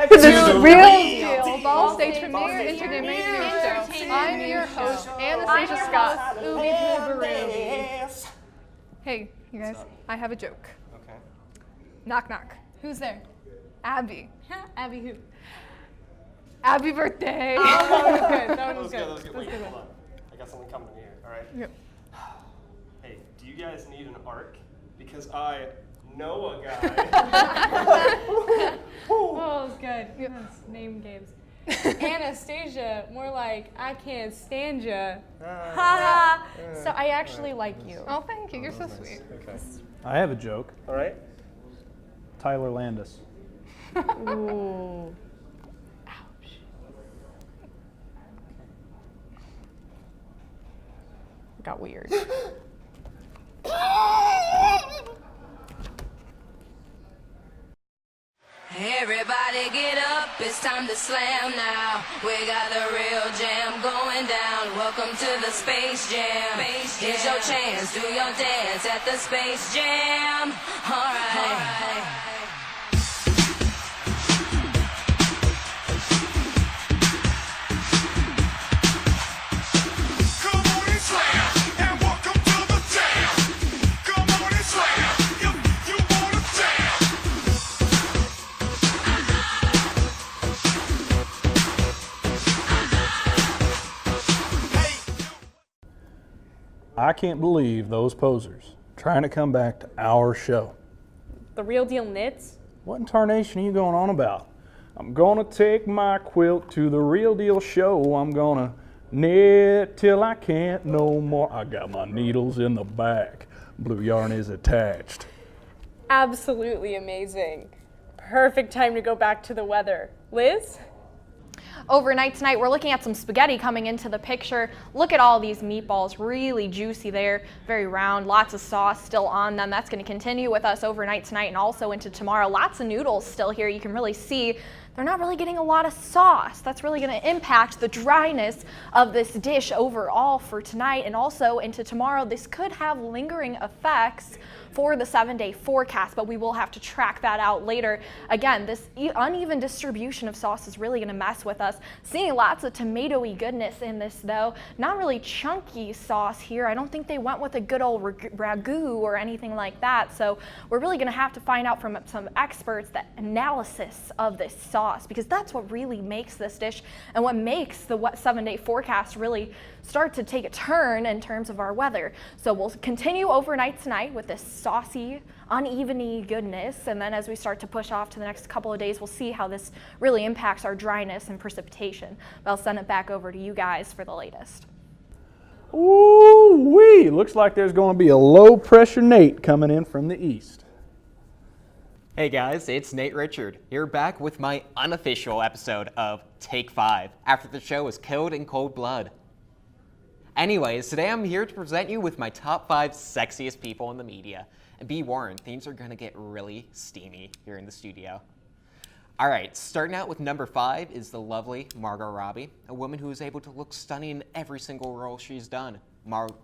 The Real Deal Ball Stage Premier Entertainment News Show. I'm your host, Anastasia Scott. Ooby Boobaroo. Hey, you guys, I have a joke. Okay. Knock, knock. Who's there? Abby. Abby who? Happy birthday. Oh, that was good. That was good. Wait, hold on. I got something coming here, all right? Yep. Hey, do you guys need an arc? Because I know a guy. Oh, that was good. That's name games. Anastasia, more like I can't stand ya. Ha! So I actually like you. Oh, thank you. You're so sweet. Okay. I have a joke. All right. Tyler Landis. Ooh. Got weird. Everybody get up, it's time to slam now. We got a real jam going down. Welcome to the Space Jam. Here's your chance, do your dance at the Space Jam. Alright. I can't believe those posers trying to come back to our show. The Real Deal Knits? What in tarnation are you going on about? I'm gonna take my quilt to the Real Deal show. I'm gonna knit till I can't no more. I got my needles in the back. Blue yarn is attached. Absolutely amazing. Perfect time to go back to the weather. Liz? Overnight tonight, we're looking at some spaghetti coming into the picture. Look at all these meatballs, really juicy there, very round, lots of sauce still on them. That's going to continue with us overnight tonight and also into tomorrow. Lots of noodles still here. You can really see they're not really getting a lot of sauce. That's really going to impact the dryness of this dish overall for tonight and also into tomorrow. This could have lingering effects for the 7-day forecast, but we will have to track that out later. Again, this uneven distribution of sauce is really going to mess with us. Seeing lots of tomatoey goodness in this though, not really chunky sauce here. I don't think they went with a good old ragu or anything like that. So we're really going to have to find out from some experts the analysis of this sauce, because that's what really makes this dish and what makes the 7-day forecast really start to take a turn in terms of our weather. So we'll continue overnight tonight with this saucy, uneveny goodness, and then as we start to push off to the next couple of days, we'll see how this really impacts our dryness and precipitation. But I'll send it back over to you guys for the latest. Ooh-wee! Looks like there's going to be a low-pressure Nate coming in from the east. Hey guys, it's Nate Richard, here back with my unofficial episode of Take 5, after the show was killed in cold blood. Anyways, today I'm here to present you with my top 5 sexiest people in the media. And be warned, things are gonna get really steamy here in the studio. Alright, starting out with number 5 is the lovely Margot Robbie, a woman who is able to look stunning in every single role she's done.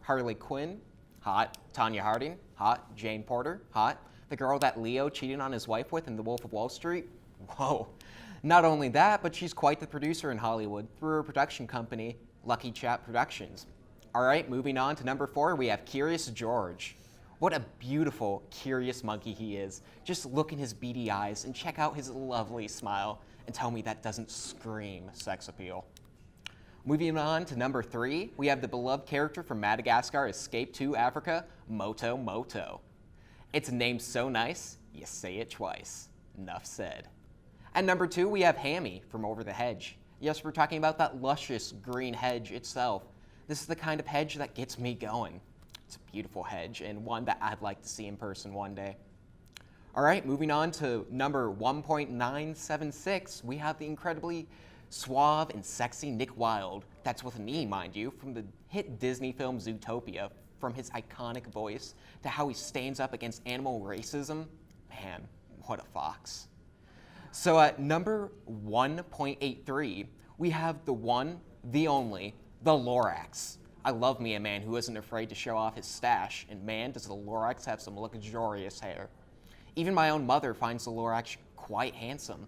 Harley Quinn, hot. Tonya Harding, hot. Jane Porter, hot. The girl that Leo cheated on his wife with in The Wolf of Wall Street, whoa. Not only that, but she's quite the producer in Hollywood through her production company, Lucky Chap Productions. Alright, moving on to number 4, we have Curious George. What a beautiful, curious monkey he is. Just look in his beady eyes and check out his lovely smile and tell me that doesn't scream sex appeal. Moving on to number 3, we have the beloved character from Madagascar Escape to Africa, Moto Moto. It's a name so nice, you say it twice. Enough said. At number 2, we have Hammy from Over the Hedge. Yes, we're talking about that luscious green hedge itself. This is the kind of hedge that gets me going. It's a beautiful hedge and one that I'd like to see in person one day. All right, moving on to number 1.976, we have the incredibly suave and sexy Nick Wilde. That's with an E, mind you, from the hit Disney film Zootopia. From his iconic voice to how he stands up against animal racism, man, what a fox. So at number 1.83, we have the one, the only, the Lorax. I love me a man who isn't afraid to show off his stash, and man, does the Lorax have some luxurious hair. Even my own mother finds the Lorax quite handsome.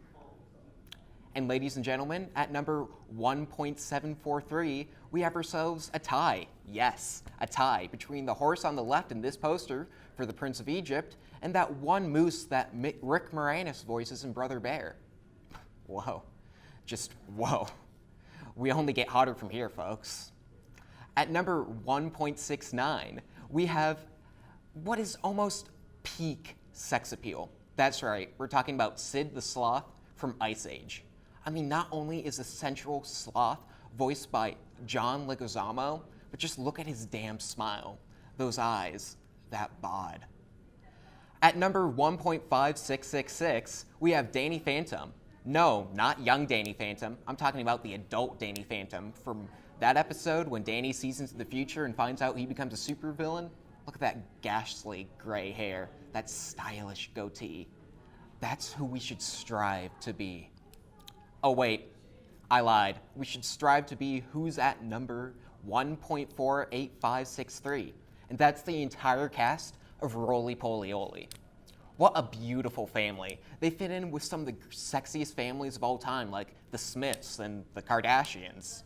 And ladies and gentlemen, at number 1.743, we have ourselves a tie. Yes, a tie between the horse on the left in this poster for the Prince of Egypt and that one moose that Rick Moranis voices in Brother Bear. Whoa. Just whoa. We only get hotter from here, folks. At number 1.69, we have what is almost peak sex appeal. That's right, we're talking about Sid the Sloth from Ice Age. I mean, not only is the central sloth voiced by John Leguizamo, but just look at his damn smile, those eyes, that bod. At number 1.5666, we have Danny Phantom. No, not young Danny Phantom. I'm talking about the adult Danny Phantom from that episode when Danny sees into the future and finds out he becomes a supervillain. Look at that ghastly gray hair, that stylish goatee. That's who we should strive to be. Oh wait, I lied. We should strive to be who's at number 1.48563. And that's the entire cast of Roly Poly Oly. What a beautiful family. They fit in with some of the sexiest families of all time, like the Smiths and the Kardashians.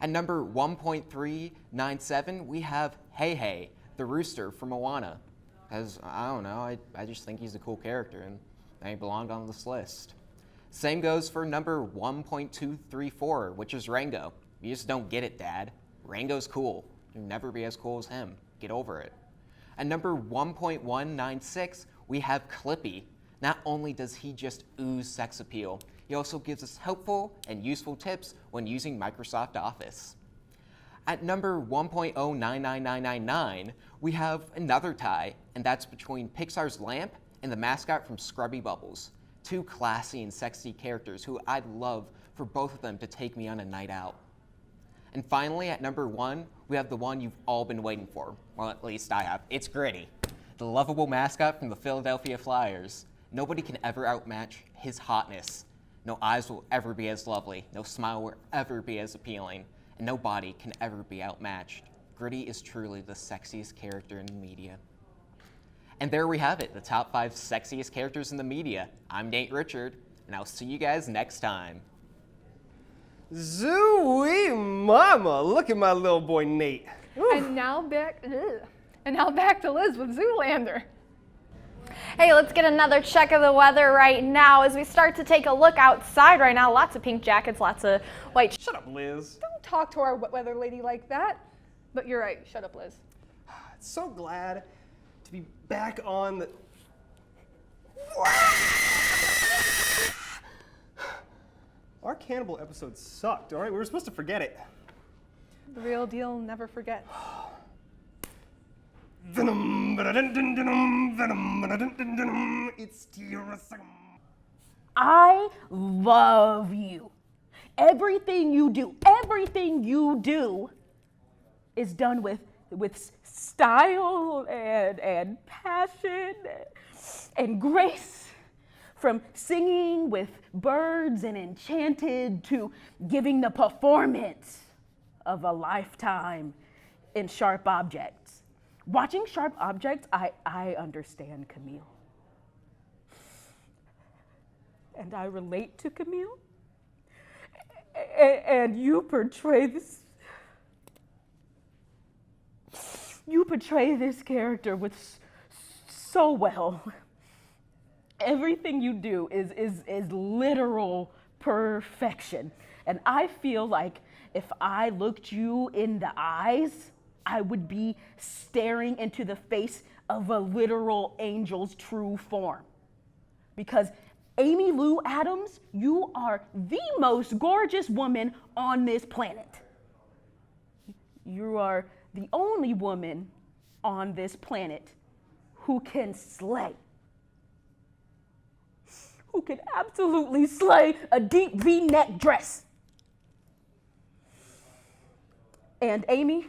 At number 1.397, we have Hey Hey, the rooster from Moana. Because, I don't know, I just think he's a cool character and he belonged on this list. Same goes for number 1.234, which is Rango. You just don't get it, Dad. Rango's cool. You'll never be as cool as him. Get over it. At number 1.196, we have Clippy. Not only does he just ooze sex appeal, he also gives us helpful and useful tips when using Microsoft Office. At number 1.099999, we have another tie, and that's between Pixar's Lamp and the mascot from Scrubby Bubbles. Two classy and sexy characters who I'd love for both of them to take me on a night out. And finally, at number 1, we have the one you've all been waiting for. Well, at least I have. It's Gritty, the lovable mascot from the Philadelphia Flyers. Nobody can ever outmatch his hotness. No eyes will ever be as lovely. No smile will ever be as appealing. And no body can ever be outmatched. Gritty is truly the sexiest character in the media. And there we have it, the top 5 sexiest characters in the media. I'm Nate Richard, and I'll see you guys next time. Zooey mama, look at my little boy Nate. And now back to Liz with Zoolander. Hey, let's get another check of the weather right now as we start to take a look outside right now. Lots of pink jackets, lots of white. Shut up, Liz. Don't talk to our weather lady like that. But you're right, shut up, Liz. So glad to be back on the... Our cannibal episode sucked, all right? We were supposed to forget it. The real deal never forgets. Venom, venom, venom, it's Tirasum. I love you. Everything you do is done with style and passion and grace. From singing with birds and Enchanted to giving the performance of a lifetime in Sharp Objects. Watching Sharp Objects, I understand Camille. And I relate to Camille. And you portray this character with so well. Everything you do is literal perfection. And I feel like if I looked you in the eyes, I would be staring into the face of a literal angel's true form. Because Amy Lou Adams, you are the most gorgeous woman on this planet. You are the only woman on this planet who can slay. Who can absolutely slay a deep V-neck dress. And Amy,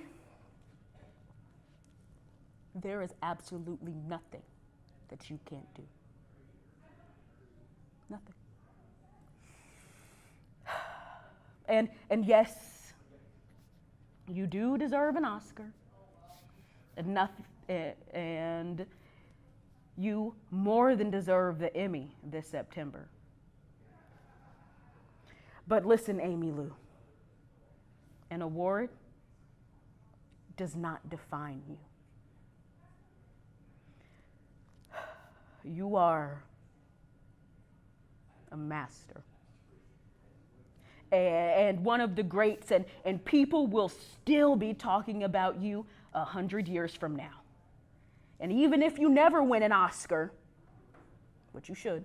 there is absolutely nothing that you can't do. Nothing. And yes, you do deserve an Oscar. And you more than deserve the Emmy this September. But listen, Amy Lou, an award does not define you. You are a master. And one of the greats, and people will still be talking about you 100 years from now. And even if you never win an Oscar, which you should,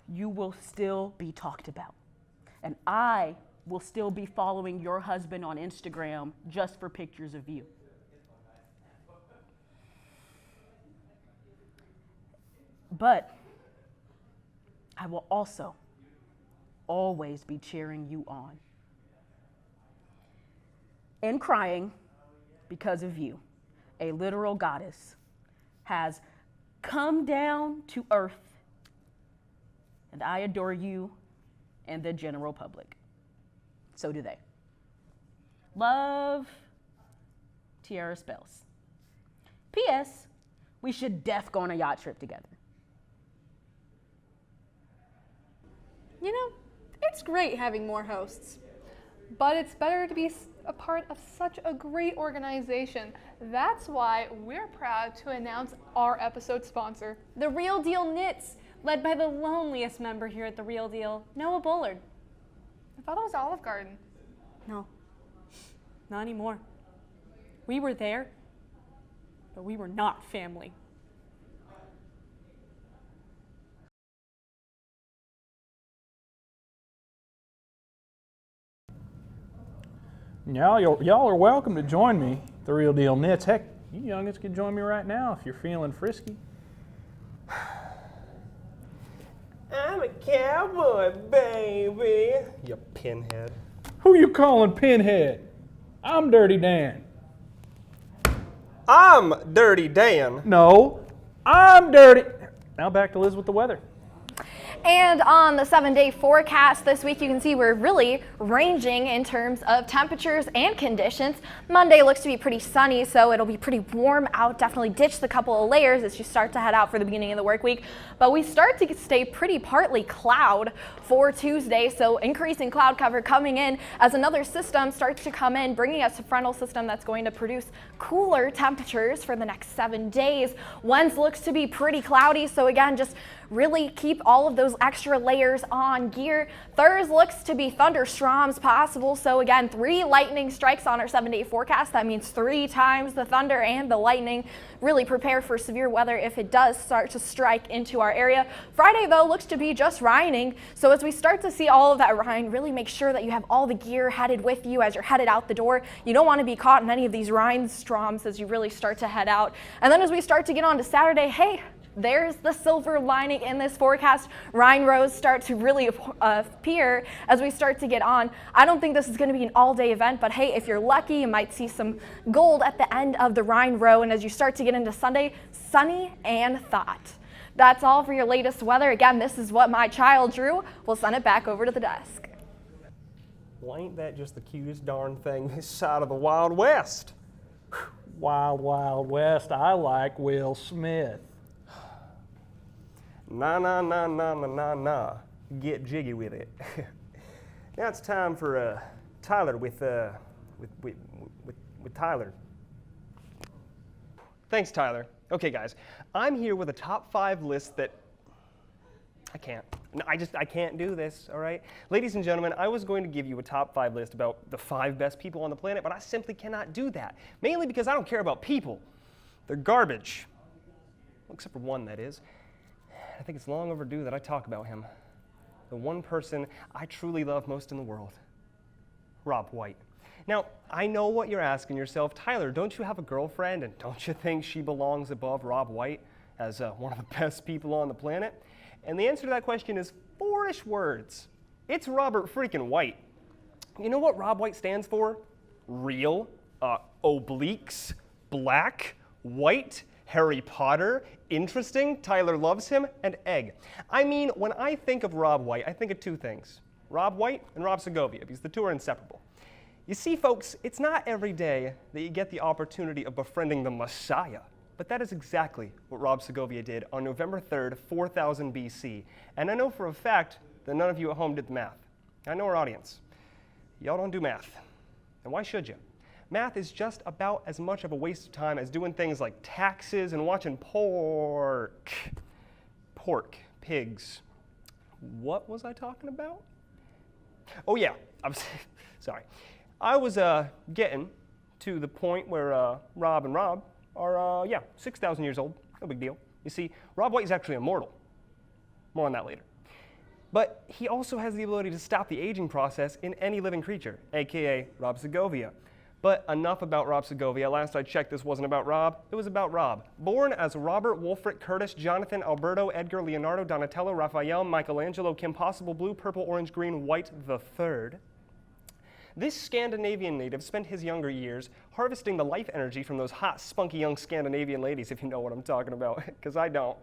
you will still be talked about. And I will still be following your husband on Instagram just for pictures of you. But I will also always be cheering you on and crying because of you. A literal goddess has come down to earth, and I adore you and the general public. So do they. Love, Tiara Spells. P.S. We should def go on a yacht trip together. You know, it's great having more hosts, but it's better to be a part of such a great organization. That's why we're proud to announce our episode sponsor, The Real Deal Knits, led by the loneliest member here at The Real Deal, Noah Bullard. I thought it was Olive Garden. No, not anymore. We were there, but we were not family. Y'all are welcome to join me, The Real Deal Knits. Heck, you youngins can join me right now if you're feeling frisky. I'm a cowboy, baby. You pinhead. Who you calling Pinhead? I'm Dirty Dan. I'm Dirty Dan. No, I'm Dirty. Now back to Liz with the weather. And on the 7-day forecast this week, you can see we're really ranging in terms of temperatures and conditions. Monday looks to be pretty sunny, so it'll be pretty warm out. Definitely ditch the couple of layers as you start to head out for the beginning of the work week. But we start to stay pretty partly cloud for Tuesday, so increasing cloud cover coming in as another system starts to come in, bringing us a frontal system that's going to produce cooler temperatures for the next 7 days. Wednesday looks to be pretty cloudy, so again, just really keep all of those extra layers on gear. Thursday looks to be thunderstorms possible, so again, 3 lightning strikes on our 7-day forecast. That means 3 times the thunder and the lightning. Really prepare for severe weather if it does start to strike into our area. Friday, though, looks to be just raining, so as we start to see all of that rain, really make sure that you have all the gear headed with you as you're headed out the door. You don't want to be caught in any of these rainstorms as you really start to head out. And then as we start to get on to Saturday, hey, there's the silver lining in this forecast. Rhine rows start to really appear as we start to get on. I don't think this is going to be an all-day event, but hey, if you're lucky, you might see some gold at the end of the Rhine row. And as you start to get into Sunday, sunny and thought. That's all for your latest weather. Again, this is what my child drew. We'll send it back over to the desk. Well, ain't that just the cutest darn thing this side of the Wild West? Wild, Wild West. I like Will Smith. Nah, nah, nah, nah, nah, nah, nah. Get jiggy with it. Now it's time for Tyler with Tyler. Thanks, Tyler. Okay, guys, I'm here with a top 5 list that I can't. No, I can't do this, all right? Ladies and gentlemen, I was going to give you a top 5 list about the 5 best people on the planet, but I simply cannot do that. Mainly because I don't care about people. They're garbage. Well, except for one, that is. I think it's long overdue that I talk about him. The one person I truly love most in the world. Rob White. Now, I know what you're asking yourself. Tyler, don't you have a girlfriend, and don't you think she belongs above Rob White as one of the best people on the planet? And the answer to that question is 4-ish words. It's Robert freaking White. You know what Rob White stands for? Real, obliques, black, white, Harry Potter, interesting, Tyler loves him, and egg. I mean, when I think of Rob White, I think of 2 things. Rob White and Rob Segovia, because the 2 are inseparable. You see, folks, it's not every day that you get the opportunity of befriending the Messiah, But that is exactly what Rob Segovia did on November 3rd, 4000 BC. And I know for a fact that none of you at home did the math. I know our audience. Y'all don't do math. And why should you? Math is just about as much of a waste of time as doing things like taxes and watching pork, pigs. What was I talking about? Oh yeah, sorry. I was getting to the point where Rob and Rob are, 6,000 years old. No big deal. You see, Rob White is actually immortal. More on that later. But he also has the ability to stop the aging process in any living creature, aka Rob Segovia. But enough about Rob Segovia. Last I checked, this wasn't about Rob. It was about Rob. Born as Robert Wolfric Curtis Jonathan Alberto Edgar Leonardo Donatello Raphael Michelangelo Kim Possible Blue Purple Orange Green White III. This Scandinavian native spent his younger years harvesting the life energy from those hot, spunky young Scandinavian ladies, if you know what I'm talking about, because I don't.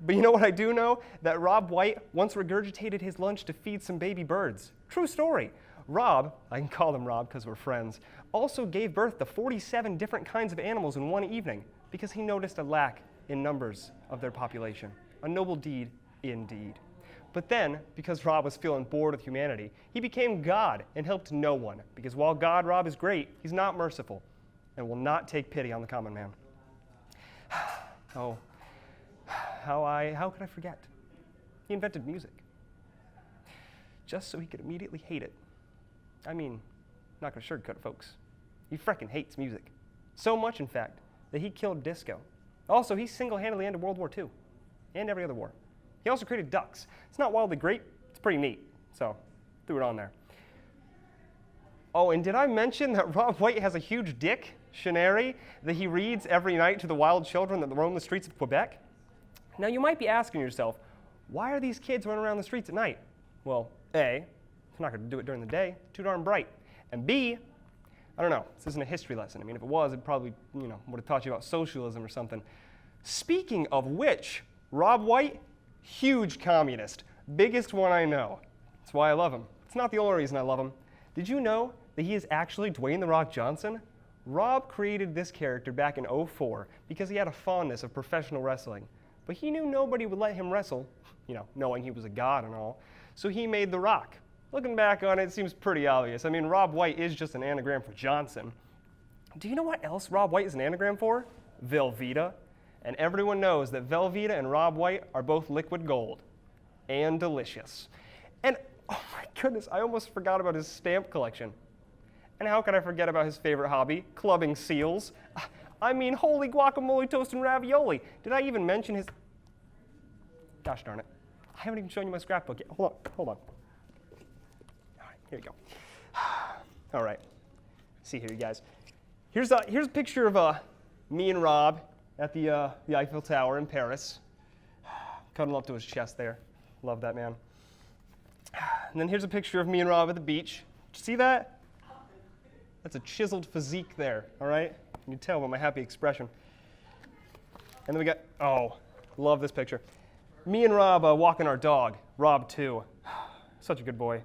But you know what I do know? That Rob White once regurgitated his lunch to feed some baby birds. True story. Rob, I can call him Rob because we're friends, also gave birth to 47 different kinds of animals in one evening because he noticed a lack in numbers of their population. A noble deed indeed. But then, because Rob was feeling bored with humanity, he became God and helped no one, because while God Rob is great, he's not merciful and will not take pity on the common man. Oh, how could I forget? He invented music, just so he could immediately hate it. I mean, not gonna sugarcoat it, folks. He frickin' hates music. So much, in fact, that he killed disco. Also, he single-handedly ended World War II and every other war. He also created ducks. It's not wildly great, it's pretty neat. So, threw it on there. Oh, and did I mention that Rob White has a huge dick, Shanary, that he reads every night to the wild children that roam the streets of Quebec? Now, you might be asking yourself, why are these kids running around the streets at night? Well, A, I'm not going to do it during the day, too darn bright. And B, I don't know, this isn't a history lesson. I mean, if it was, it probably, would have taught you about socialism or something. Speaking of which, Rob White, huge communist, biggest one I know. That's why I love him. It's not the only reason I love him. Did you know that he is actually Dwayne "The Rock" Johnson? Rob created this character back in 2004 because he had a fondness of professional wrestling. But he knew nobody would let him wrestle, knowing he was a god and all. So he made The Rock. Looking back on it, it seems pretty obvious. I mean, Rob White is just an anagram for Johnson. Do you know what else Rob White is an anagram for? Velveeta. And everyone knows that Velveeta and Rob White are both liquid gold. And delicious. And, oh my goodness, I almost forgot about his stamp collection. And how could I forget about his favorite hobby, clubbing seals? I mean, holy guacamole, toast, and ravioli. Did I even mention his... Gosh darn it. I haven't even shown you my scrapbook yet. Hold on. Here you go. All right. See here, you guys. Here's a picture of me and Rob at the Eiffel Tower in Paris. Cuddling up to his chest there. Love that man. And then here's a picture of me and Rob at the beach. Did you see that? That's a chiseled physique there, all right? You can tell by my happy expression. And then we got, love this picture. Me and Rob walking our dog, Rob too. Such a good boy.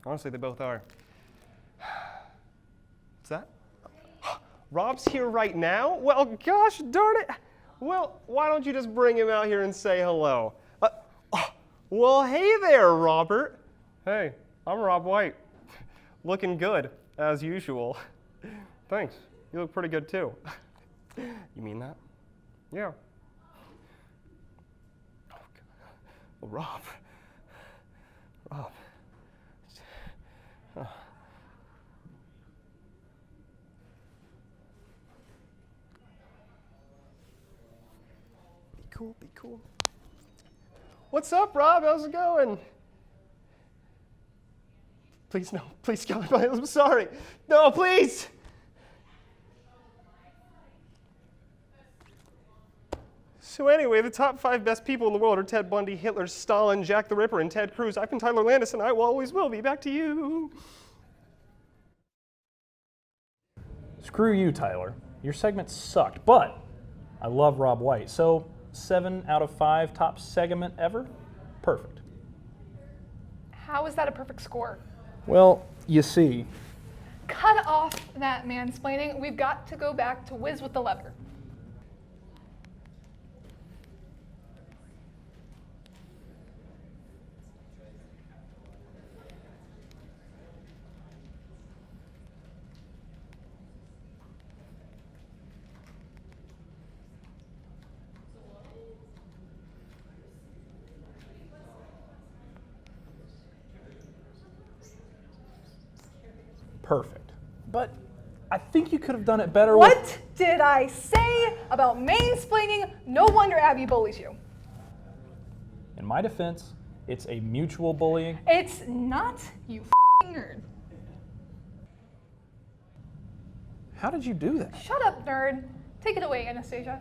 Honestly, they both are. What's that? Rob's here right now? Well, gosh darn it. Well, why don't you just bring him out here and say hello? Well, hey there, Robert. Hey, I'm Rob White. Looking good, as usual. Thanks. You look pretty good, too. You mean that? Yeah. Well, Rob. Be cool. What's up, Rob? How's it going? Please, no. Please, Kelly, I'm sorry. No, please. So anyway, the top 5 best people in the world are Ted Bundy, Hitler, Stalin, Jack the Ripper, and Ted Cruz. I've been Tyler Landis, and I always will be. Back to you. Screw you, Tyler. Your segment sucked, but I love Rob White. So 7 out of 5 top segment ever? Perfect. How is that a perfect score? Well, you see. Cut off that mansplaining. We've got to go back to Whiz with the Leather. perfect. But I think you could have done it better What did I say about mansplaining? No wonder Abby bullies you. In my defense, it's a mutual bullying. It's not, you nerd. How did you do that? Shut up, nerd. Take it away, Anastasia.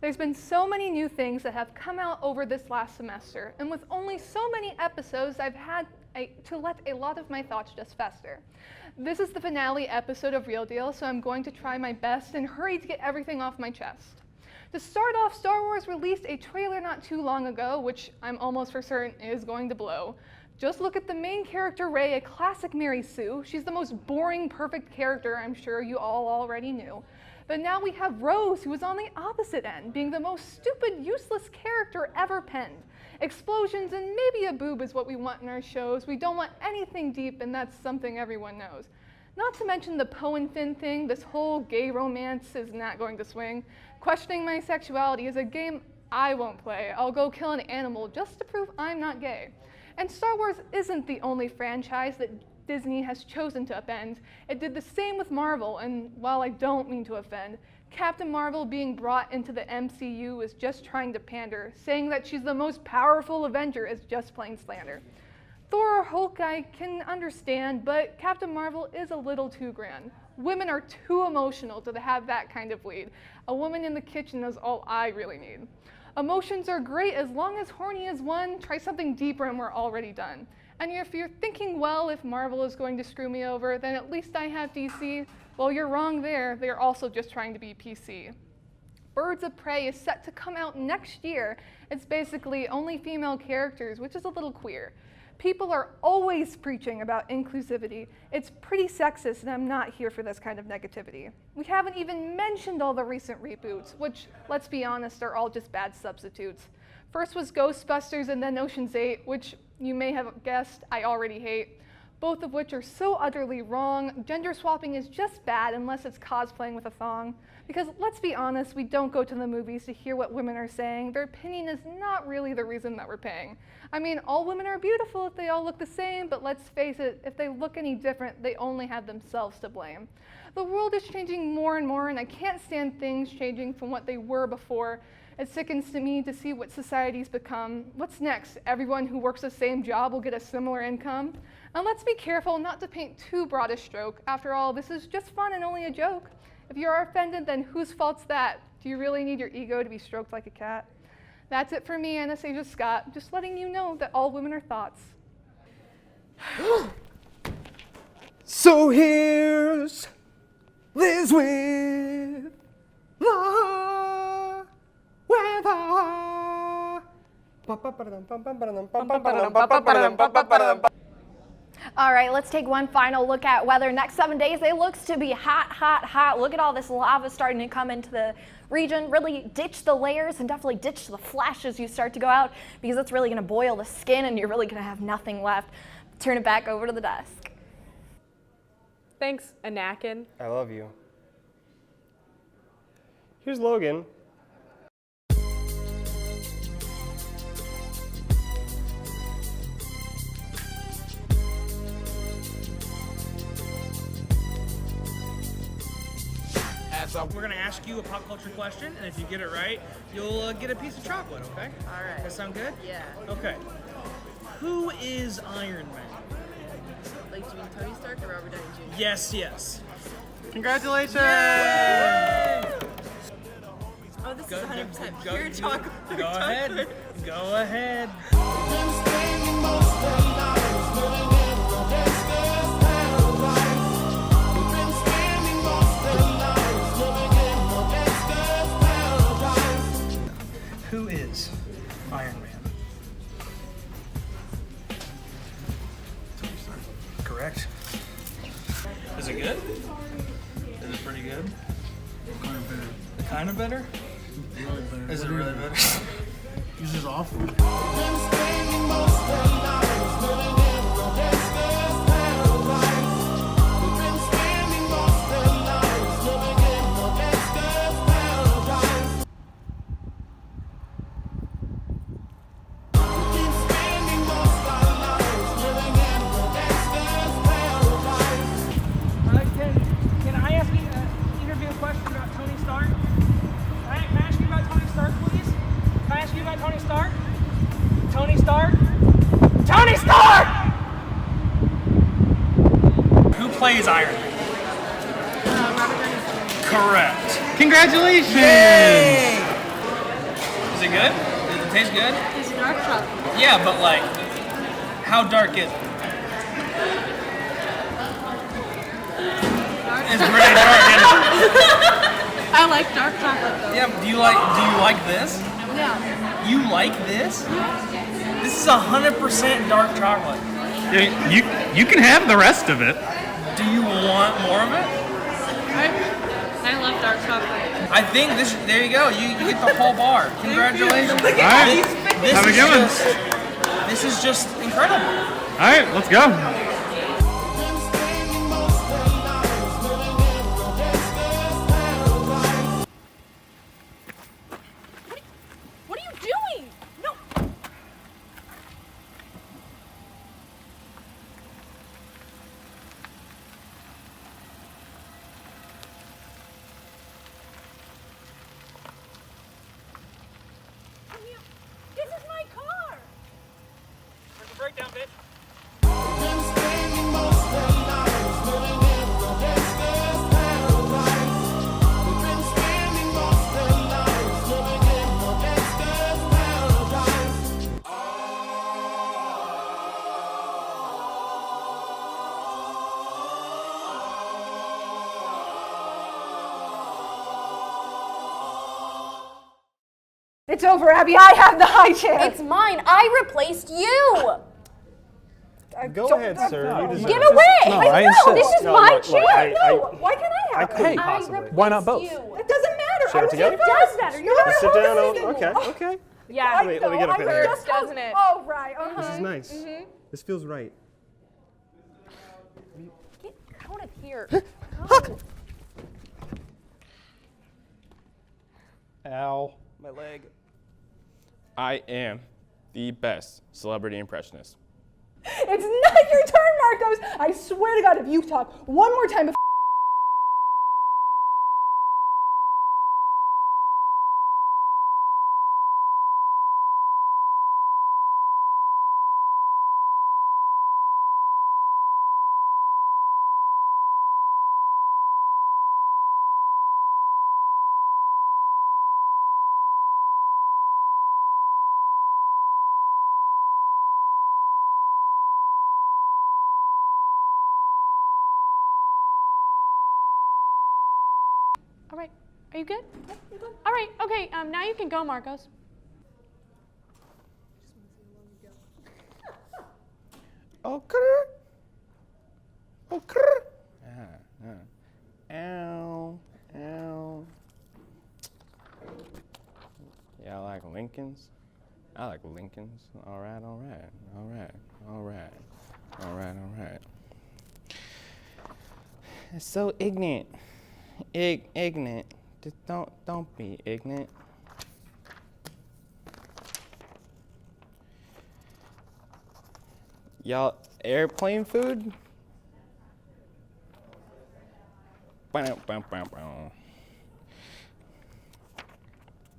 There's been so many new things that have come out over this last semester, and with only so many episodes, I've had to let a lot of my thoughts just fester. This is the finale episode of Real Deal, so I'm going to try my best and hurry to get everything off my chest. To start off, Star Wars released a trailer not too long ago, which I'm almost for certain is going to blow. Just look at the main character, Rey, a classic Mary Sue. She's the most boring, perfect character I'm sure you all already knew. But now we have Rose, who is on the opposite end, being the most stupid, useless character ever penned. Explosions and maybe a boob is what we want in our shows. We don't want anything deep, and that's something everyone knows. Not to mention the Poe and Finn thing, this whole gay romance is not going to swing. Questioning my sexuality is a game I won't play. I'll go kill an animal just to prove I'm not gay. And Star Wars isn't the only franchise that Disney has chosen to upend. It did the same with Marvel, and while I don't mean to offend, Captain Marvel being brought into the MCU is just trying to pander. Saying that she's the most powerful Avenger is just plain slander. Thor or Hulk I can understand, but Captain Marvel is a little too grand. Women are too emotional to have that kind of lead. A woman in the kitchen is all I really need. Emotions are great as long as horny is one. Try something deeper and we're already done. And if you're thinking, well, if Marvel is going to screw me over, then at least I have DC. Well, you're wrong there. They're also just trying to be PC. Birds of Prey is set to come out next year. It's basically only female characters, which is a little queer. People are always preaching about inclusivity. It's pretty sexist, and I'm not here for this kind of negativity. We haven't even mentioned all the recent reboots, which, let's be honest, are all just bad substitutes. First was Ghostbusters and then Ocean's 8, which you may have guessed I already hate. Both of which are so utterly wrong. Gender swapping is just bad unless it's cosplaying with a thong. Because let's be honest, we don't go to the movies to hear what women are saying. Their opinion is not really the reason that we're paying. I mean, all women are beautiful if they all look the same, but let's face it, if they look any different, they only have themselves to blame. The world is changing more and more, and I can't stand things changing from what they were before. It sickens to me to see what society's become. What's next? Everyone who works the same job will get a similar income? And let's be careful not to paint too broad a stroke. After all, this is just fun and only a joke. If you are offended, then whose fault's that? Do you really need your ego to be stroked like a cat? That's it for me, Anastasia Scott. Just letting you know that all women are thoughts. So here's Liz with the weather. All right, let's take one final look at weather. Next 7 days, it looks to be hot, hot, hot. Look at all this lava starting to come into the region. Really ditch the layers and definitely ditch the flash as you start to go out, because it's really gonna boil the skin and you're really gonna have nothing left. Turn it back over to the desk. Thanks, Anakin. I love you. Here's Logan. We're gonna ask you a pop culture question, and if you get it right, you'll get a piece of chocolate, okay? All right. That sound good? Yeah. Okay. Who is Iron Man? Like, do you mean Tony Stark or Robert Downey Jr.? Yes, yes. Congratulations! Oh, this is 100% pure chocolate. Go ahead. Go ahead. Who is Iron Man? Correct. Is it good? Is it pretty good? Kind of better. Kind of better? Really better. Is it really better? This is awful. ask you about Tony Stark? Tony Stark? Tony Stark! Who plays Iron Man? Correct. Congratulations! Yay! Is it good? Does it taste good? It's dark chocolate. Yeah, but like, how dark is it? It's pretty dark, isn't it? I like dark chocolate though. Yeah, do you like this? Yeah. You like this? This is 100% dark chocolate. You can have the rest of it. Do you want more of it? I love dark chocolate. I think this. There you go. You get the whole bar. Congratulations. All right. Have a good one. This is just incredible. All right, let's go. What are you doing? No. This is my car. There's a breakdown, bitch. It's over, Abby. I have the high chair. It's mine. I replaced you. Go ahead, sir. You deserve Get it. away. No, I insist. This is No, my look, chair. look, Why can't I I have it? couldn't I possibly. replaced Why not both? you. It doesn't matter. Share I it was together? here first. Does matter. You're Let's sit down. Oh, okay. Yeah. Let me get up in here. Just doesn't it? Oh, right. This is nice. This feels right. Get out of here. Ow. My leg. I am the best celebrity impressionist. It's not your turn, Marcos. I swear to God, if you talk one more time before. All right. Are you good? Yeah, you're good. All right. Okay. Now you can go, Marcos. Okay. Okay. Ow. Ow. Yeah, I like Lincolns. I like Lincolns. All right, all right, all right, all right, all right, all right. It's so ignorant. Ignorant. Just don't be ignorant. Y'all, airplane food?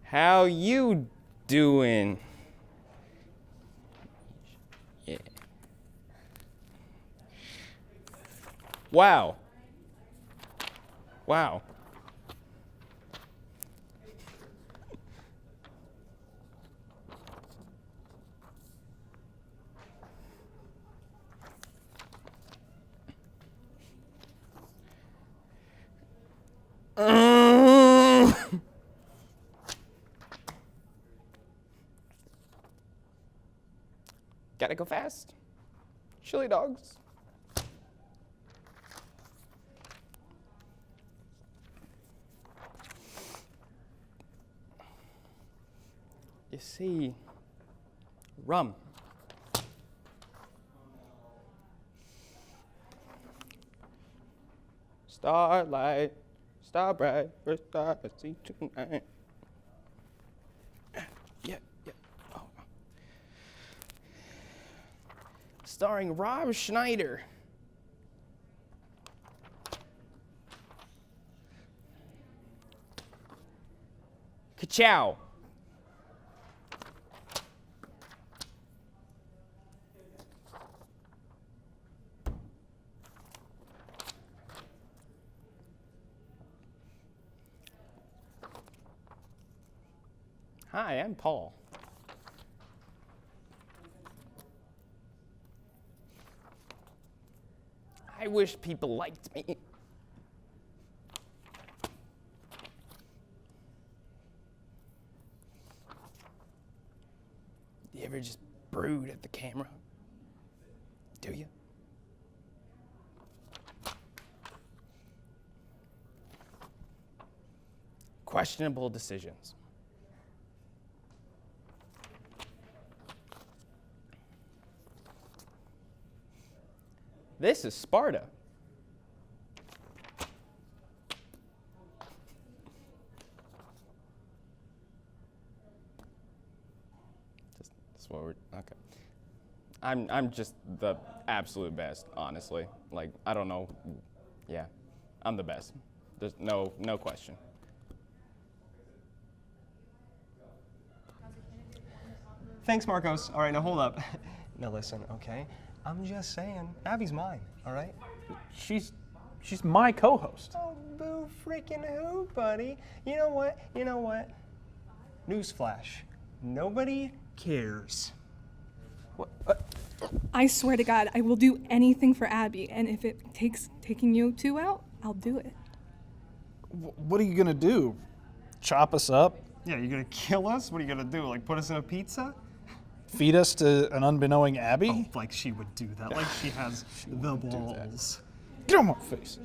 How you doing? Yeah. Wow. Wow. Gotta go fast. Chili dogs. You see, rum. Starlight, star bright, first star I see tonight. Yeah. Oh. Starring Rob Schneider. Ka-chow. Hi, I'm Paul. I wish people liked me. You ever just brood at the camera? Do you? Questionable decisions. This is Sparta. That's what we're okay. I'm just the absolute best, honestly. Like, I don't know. Yeah, I'm the best. There's no question. Thanks, Marcos. All right, now hold up. Now listen, okay? I'm just saying, Abby's mine, all right? She's my co-host. Oh, boo freaking who, buddy? You know what? Newsflash. Nobody cares. What? I swear to God, I will do anything for Abby, and if it takes taking you two out, I'll do it. What are you gonna do? Chop us up? Yeah, you gonna kill us? What are you gonna do? Like put us in a pizza? Feed us to an unbeknowing Abby? Oh, like she would do that. Like she has the balls. Get on my face.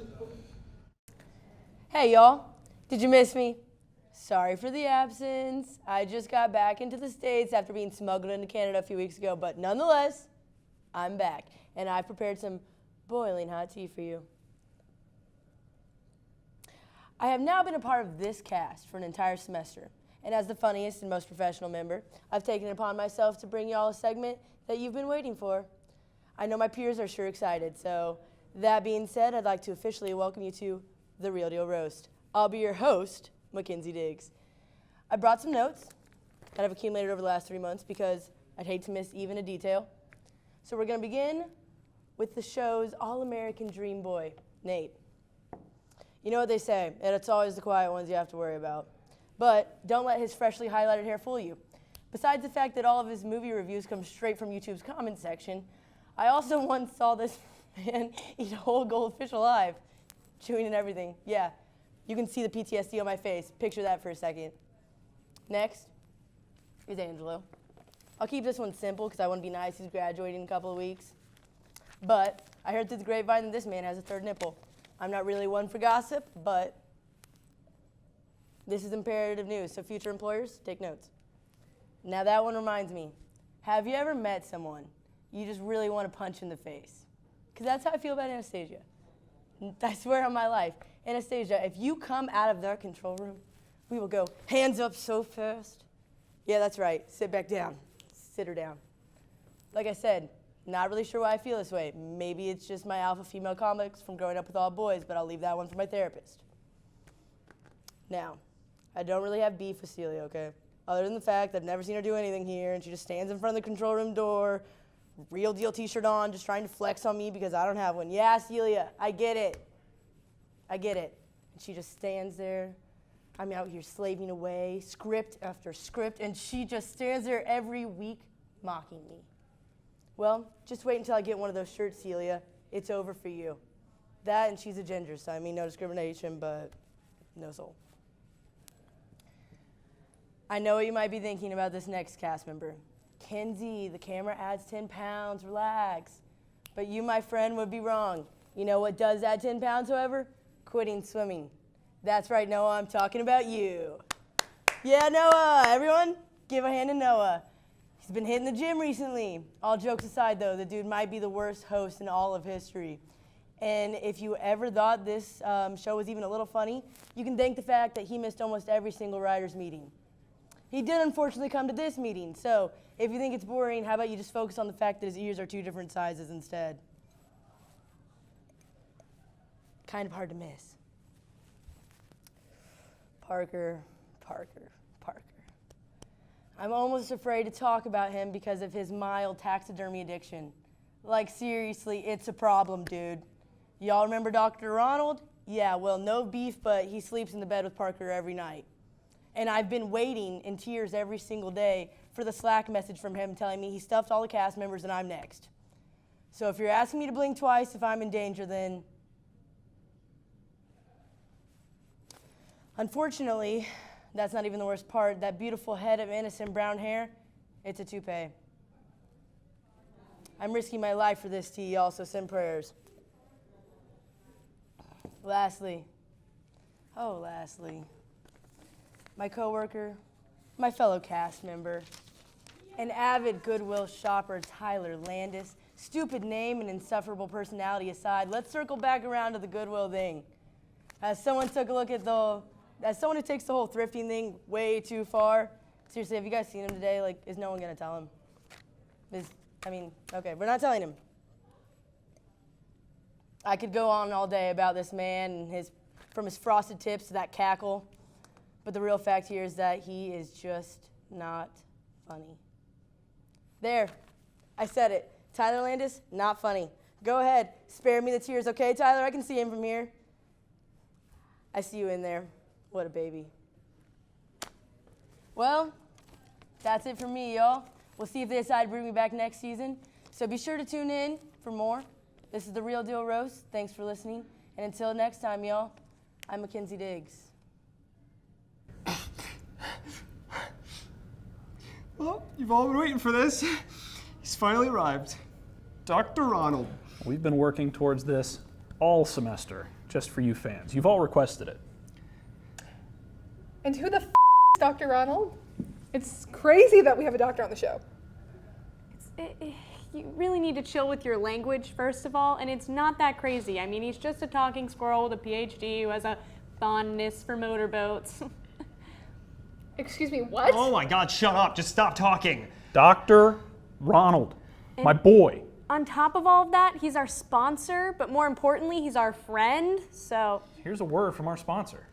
Hey y'all, did you miss me? Sorry for the absence. I just got back into the States after being smuggled into Canada a few weeks ago, but nonetheless, I'm back, and I've prepared some boiling hot tea for you. I have now been a part of this cast for an entire semester, and as the funniest and most professional member, I've taken it upon myself to bring y'all a segment that you've been waiting for. I know my peers are sure excited, so that being said, I'd like to officially welcome you to The Real Deal Roast. I'll be your host, Mackenzie Diggs. I brought some notes that I've accumulated over the last 3 months because I'd hate to miss even a detail. So we're going to begin with the show's all-American dream boy, Nate. You know what they say, and it's always the quiet ones you have to worry about. But don't let his freshly highlighted hair fool you. Besides the fact that all of his movie reviews come straight from YouTube's comment section, I also once saw this man eat a whole goldfish alive, chewing and everything. Yeah, you can see the PTSD on my face. Picture that for a second. Next is Angelo. I'll keep this one simple because I want to be nice. He's graduating in a couple of weeks. But I heard through the grapevine that this man has a third nipple. I'm not really one for gossip, but this is imperative news, so future employers, take notes. Now that one reminds me, have you ever met someone you just really want to punch in the face? Because that's how I feel about Anastasia. I swear on my life. Anastasia, if you come out of their control room, we will go hands up so fast. Yeah, that's right. Sit back down. Sit her down. Like I said, not really sure why I feel this way. Maybe it's just my alpha female complex from growing up with all boys, but I'll leave that one for my therapist. Now, I don't really have beef with Celia, okay? Other than the fact that I've never seen her do anything here, and she just stands in front of the control room door, Real Deal t-shirt on, just trying to flex on me because I don't have one. Yeah, Celia, I get it. I get it. And she just stands there. I'm out here slaving away, script after script, and she just stands there every week mocking me. Well, just wait until I get one of those shirts, Celia. It's over for you. That and she's a ginger, so I mean no discrimination, but no soul. I know what you might be thinking about this next cast member. Kenzie, the camera adds 10 pounds, relax. But you, my friend, would be wrong. You know what does add 10 pounds, however? Quitting swimming. That's right, Noah, I'm talking about you. Yeah, Noah, everyone, give a hand to Noah. He's been hitting the gym recently. All jokes aside, though, the dude might be the worst host in all of history. And if you ever thought this show was even a little funny, you can thank the fact that he missed almost every single writer's meeting. He did unfortunately come to this meeting, so if you think it's boring, how about you just focus on the fact that his ears are 2 different sizes instead? Kind of hard to miss. Parker. I'm almost afraid to talk about him because of his mild taxidermy addiction. Like, seriously, it's a problem, dude. Y'all remember Dr. Ronald? Yeah, well, no beef, but he sleeps in the bed with Parker every night. And I've been waiting in tears every single day for the Slack message from him telling me he stuffed all the cast members and I'm next. So if you're asking me to blink twice if I'm in danger, then unfortunately, that's not even the worst part. That beautiful head of innocent brown hair, it's a toupee. I'm risking my life for this tea, y'all, so send prayers. Lastly, my coworker, my fellow cast member, an avid Goodwill shopper, Tyler Landis. Stupid name and insufferable personality aside, let's circle back around to the Goodwill thing. As someone who takes the whole thrifting thing way too far, seriously, have you guys seen him today? Like, is no one gonna tell him? Okay, we're not telling him. I could go on all day about this man and from his frosted tips to that cackle, but the real fact here is that he is just not funny. There, I said it. Tyler Landis, not funny. Go ahead, spare me the tears, okay, Tyler? I can see him from here. I see you in there. What a baby. Well, that's it for me, y'all. We'll see if they decide to bring me back next season. So be sure to tune in for more. This is The Real Deal Roast. Thanks for listening. And until next time, y'all, I'm Mackenzie Diggs. Well, you've all been waiting for this. He's finally arrived. Dr. Ronald. We've been working towards this all semester, just for you fans. You've all requested it. And who the is Dr. Ronald? It's crazy that we have a doctor on the show. You really need to chill with your language, first of all, and it's not that crazy. I mean, he's just a talking squirrel with a PhD who has a fondness for motorboats. Excuse me, what? Oh my God, shut up. Just stop talking. Dr. Ronald, my boy. On top of all of that, he's our sponsor, but more importantly, he's our friend, so... Here's a word from our sponsor.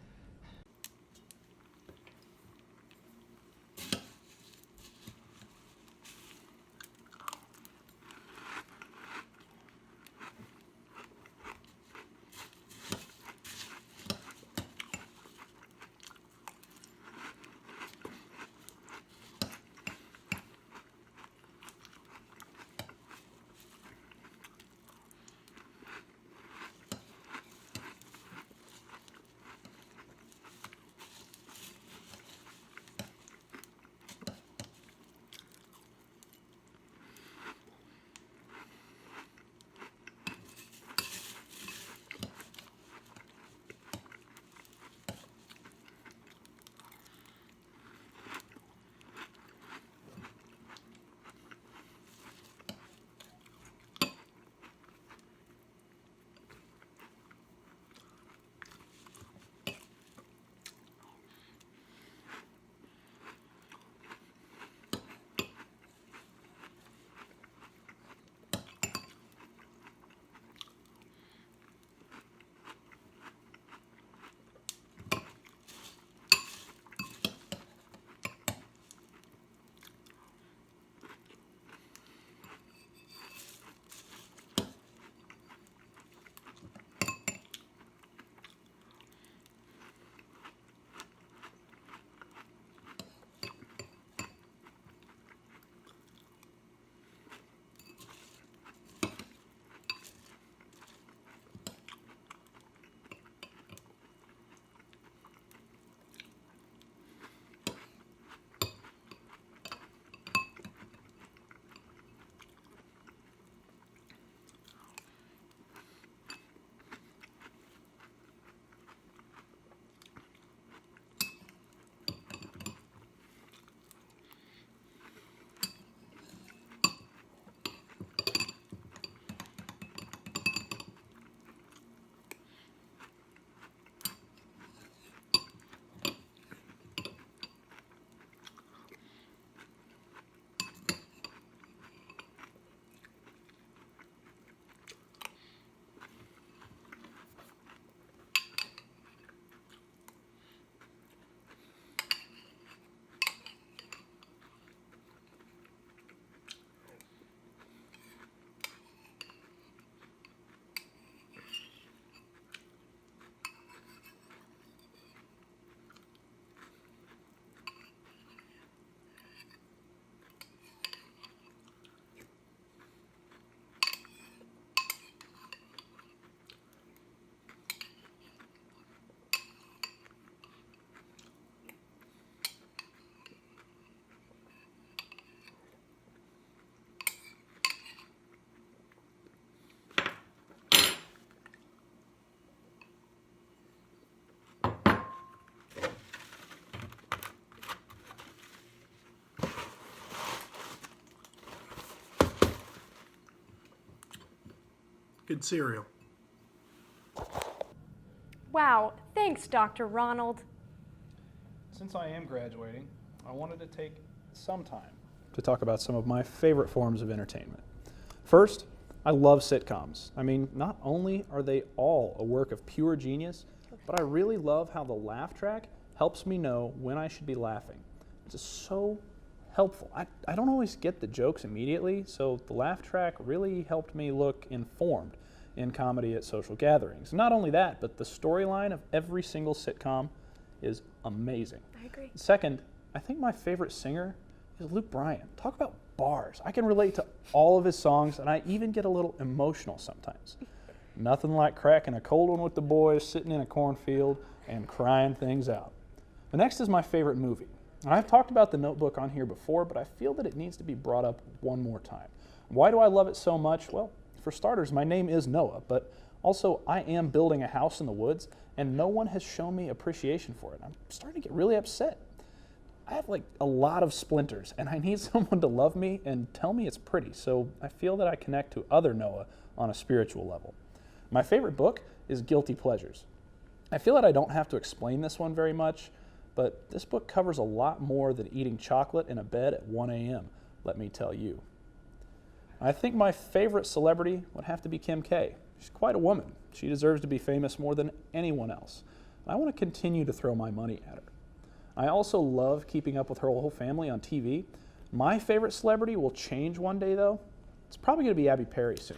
Good cereal. Wow, thanks, Dr. Ronald. Since I am graduating, I wanted to take some time to talk about some of my favorite forms of entertainment. First, I love sitcoms. I mean, not only are they all a work of pure genius, but I really love how the laugh track helps me know when I should be laughing. It's just so helpful. I don't always get the jokes immediately, so the laugh track really helped me look informed in comedy at social gatherings. Not only that, but the storyline of every single sitcom is amazing. I agree. Second, I think my favorite singer is Luke Bryan. Talk about bars. I can relate to all of his songs, and I even get a little emotional sometimes. Nothing like cracking a cold one with the boys, sitting in a cornfield, and crying things out. The next is my favorite movie. I've talked about The Notebook on here before, but I feel that it needs to be brought up one more time. Why do I love it so much? Well, for starters, my name is Noah, but also I am building a house in the woods, and no one has shown me appreciation for it. I'm starting to get really upset. I have like a lot of splinters, and I need someone to love me and tell me it's pretty, so I feel that I connect to other Noah on a spiritual level. My favorite book is Guilty Pleasures. I feel that I don't have to explain this one very much, but this book covers a lot more than eating chocolate in a bed at 1 a.m., let me tell you. I think my favorite celebrity would have to be Kim K. She's quite a woman. She deserves to be famous more than anyone else. I want to continue to throw my money at her. I also love keeping up with her whole family on TV. My favorite celebrity will change one day, though. It's probably going to be Abby Perry soon.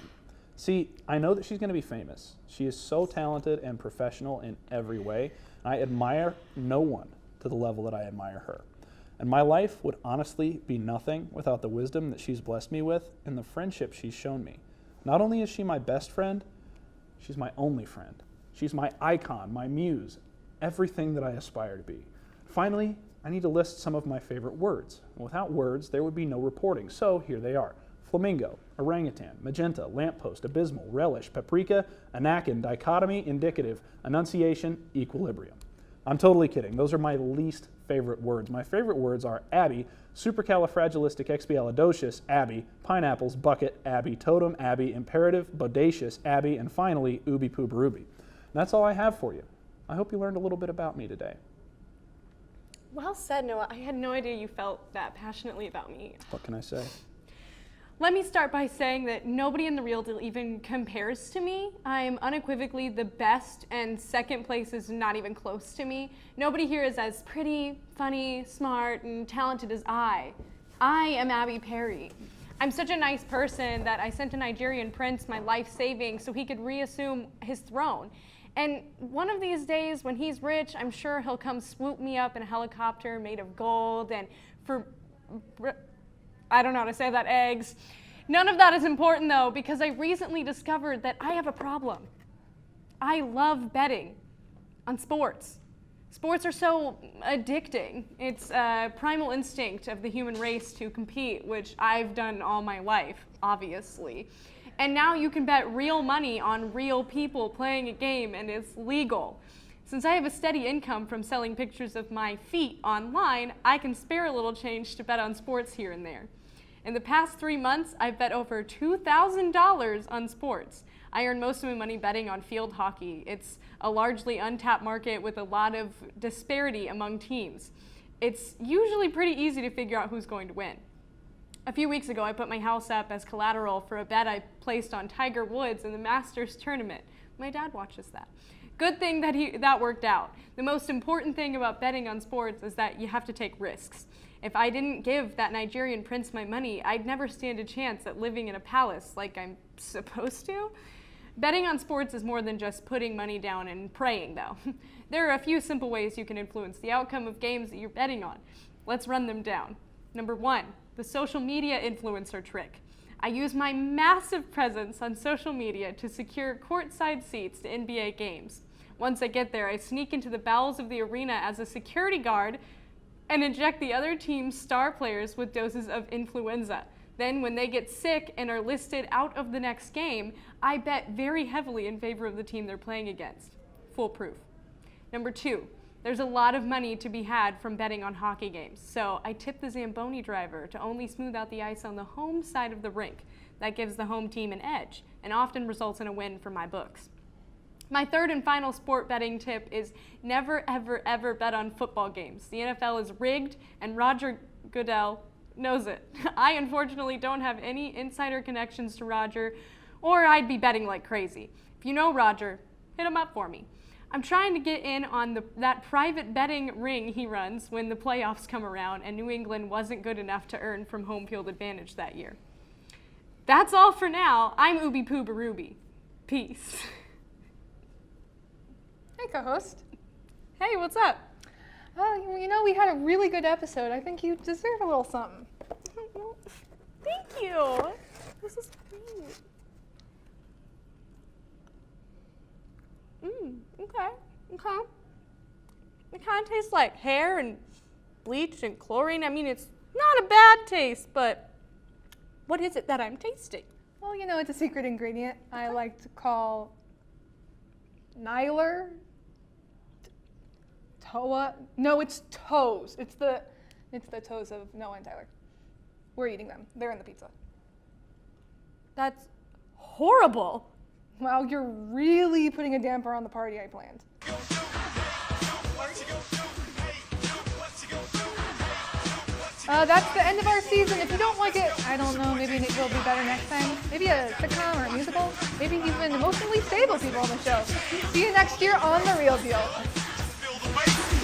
See, I know that she's going to be famous. She is so talented and professional in every way. I admire no one to the level that I admire her. And my life would honestly be nothing without the wisdom that she's blessed me with and the friendship she's shown me. Not only is she my best friend, she's my only friend. She's my icon, my muse, everything that I aspire to be. Finally, I need to list some of my favorite words. Without words, there would be no reporting, so here they are. Flamingo, orangutan, magenta, lamppost, abysmal, relish, paprika, anakin, dichotomy, indicative, enunciation, equilibrium. I'm totally kidding. Those are my least favorite words. My favorite words are Abby, supercalifragilisticexpialidocious, Abby, pineapples, bucket, Abby, totem, Abby, imperative, bodacious, Abby, and finally, ooby poob ruby. That's all I have for you. I hope you learned a little bit about me today. Well said, Noah. I had no idea you felt that passionately about me. What can I say? Let me start by saying that nobody in The Real Deal even compares to me. I'm unequivocally the best, and second place is not even close to me. Nobody here is as pretty, funny, smart, and talented as I. I am Abby Perry. I'm such a nice person that I sent a Nigerian prince my life savings so he could reassume his throne. And one of these days, when he's rich, I'm sure he'll come swoop me up in a helicopter made of gold and I don't know how to say that, eggs. None of that is important though, because I recently discovered that I have a problem. I love betting on sports. Sports are so addicting. It's a primal instinct of the human race to compete, which I've done all my life, obviously. And now you can bet real money on real people playing a game, and it's legal. Since I have a steady income from selling pictures of my feet online, I can spare a little change to bet on sports here and there. In the past 3 months, I've bet over $2,000 on sports. I earn most of my money betting on field hockey. It's a largely untapped market with a lot of disparity among teams. It's usually pretty easy to figure out who's going to win. A few weeks ago, I put my house up as collateral for a bet I placed on Tiger Woods in the Masters tournament. My dad watches that. Good thing that worked out. The most important thing about betting on sports is that you have to take risks. If I didn't give that Nigerian prince my money, I'd never stand a chance at living in a palace like I'm supposed to. Betting on sports is more than just putting money down and praying, though. There are a few simple ways you can influence the outcome of games that you're betting on. Let's run them down. Number 1, the social media influencer trick. I use my massive presence on social media to secure courtside seats to NBA games. Once I get there, I sneak into the bowels of the arena as a security guard and inject the other team's star players with doses of influenza. Then when they get sick and are listed out of the next game, I bet very heavily in favor of the team they're playing against. Foolproof. Number 2, There's a lot of money to be had from betting on hockey games, so I tip the Zamboni driver to only smooth out the ice on the home side of the rink. That gives the home team an edge, and often results in a win for my books. My third and final sport betting tip is never, ever, ever bet on football games. The NFL is rigged, and Roger Goodell knows it. I unfortunately don't have any insider connections to Roger, or I'd be betting like crazy. If you know Roger, hit him up for me. I'm trying to get in on that private betting ring he runs when the playoffs come around, and New England wasn't good enough to earn from home field advantage that year. That's all for now. I'm Ooby Poo Baruby. Peace. Hey, co-host. Hey, what's up? You know, we had a really good episode. I think you deserve a little something. Thank you. This is great. Okay. It kind of tastes like hair and bleach and chlorine. I mean, it's not a bad taste, but what is it that I'm tasting? Well, you know, it's a secret ingredient I like to call Nyler. Toa? No, it's toes. It's the toes of Noah and Tyler. We're eating them. They're in the pizza. That's horrible. Well, you're really putting a damper on the party I planned. That's the end of our season. If you don't like it, I don't know, maybe it'll be better next time. Maybe a sitcom or a musical. Maybe even emotionally stable people on the show. See you next year on The Real Deal.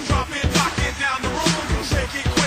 Drop it, lock it down the room, shake it.